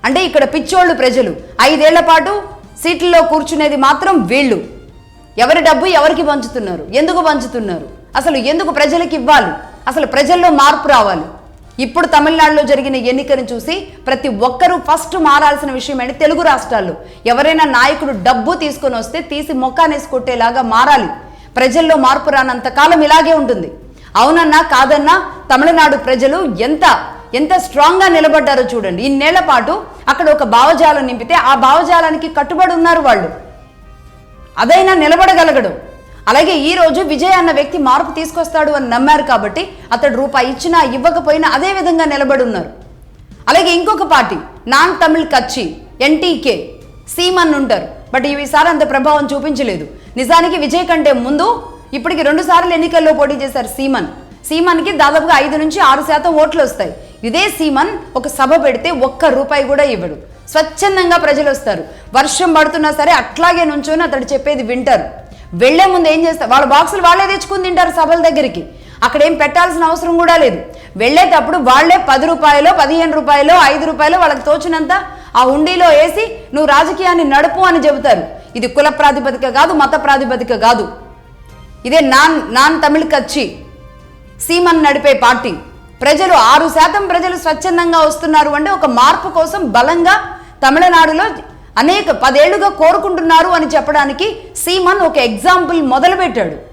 అంటే ఇక్కడ పిచ్చోళ్ళు ప్రజలు 5 ఏళ్ల పాటు సీట్లలో కూర్చునేది మాత్రం వీళ్ళు. ఎవరి డబ్బు ఎవరికి పంచుతున్నారు, ఎందుకు పంచుతున్నారు, అసలు ఎందుకు ప్రజలకు ఇవ్వాలి, అసలు ప్రజల్లో మార్పు రావాలి. ఇప్పుడు తమిళనాడులో జరిగిన ఎన్నికను చూసి ప్రతి ఒక్కరూ ఫస్ట్ మారాల్సిన విషయం ఏంటి, తెలుగు రాష్ట్రాల్లో ఎవరైనా నాయకుడు డబ్బు తీసుకొని వస్తే తీసి మొక్కానేసి కొట్టేలాగా మారాలి. ప్రజల్లో మార్పు రానంత కాలం ఇలాగే ఉంటుంది. అవునన్నా కాదన్నా తమిళనాడు ప్రజలు ఎంత స్ట్రాంగ్గా నిలబడ్డారో చూడండి. ఇన్నేళ్ల పాటు అక్కడ ఒక భావజాలం నింపితే ఆ భావజాలానికి కట్టుబడి ఉన్నారు వాళ్ళు, అదైనా నిలబడగలగడం. అలాగే ఈ రోజు విజయ్ అన్న వ్యక్తి మార్పు తీసుకొస్తాడు అని నమ్మారు కాబట్టి అతడు రూపాయి ఇచ్చినా ఇవ్వకపోయినా అదే విధంగా నిలబడి ఉన్నారు. అలాగే ఇంకొక పార్టీ నాన్ తమిళ్ కచ్చి ఎన్టీకే సీమన్ ఉంటారు, బట్ ఈసారి అంత ప్రభావం చూపించలేదు. నిజానికి విజయ్ కంటే ముందు ఇప్పటికి 2 సార్లు ఎన్నికల్లో పోటీ చేశారు సీమన్కి దాదాపుగా 5 నుంచి 6% ఓట్లు వస్తాయి. ఇదే సీమన్ ఒక సభ పెడితే ₹1 కూడా ఇవ్వడు. స్వచ్ఛందంగా ప్రజలు వస్తారు, వర్షం పడుతున్నా సరే అట్లాగే నుంచొని అతడు చెప్పేది వింటారు. వెళ్లే ముందు ఏం చేస్తారు, వాళ్ళ బాక్సులు వాళ్ళే తెచ్చుకుని తింటారు సభల దగ్గరికి. అక్కడ ఏం పెట్టాల్సిన అవసరం కూడా లేదు. వెళ్ళేటప్పుడు వాళ్లే ₹10, ₹15, ₹5 వాళ్ళకి తోచినంత ఆ హుండీలో వేసి నువ్వు రాజకీయాన్ని నడుపు అని చెబుతారు. ఇది కుల ప్రాతిపదిక కాదు, మత ప్రాతిపదిక కాదు. ఇదే నాన్ తమిళ్ కచ్చి సీమన్ నడిపే పార్టీ. ప్రజలు 6% ప్రజలు స్వచ్ఛందంగా వస్తున్నారు అంటే ఒక మార్పు కోసం బలంగా తమిళనాడులో అనేక 10 ఏళ్లుగా కోరుకుంటున్నారు అని చెప్పడానికి సీమన్ ఒక ఎగ్జాంపుల్ మొదలుపెట్టాడు.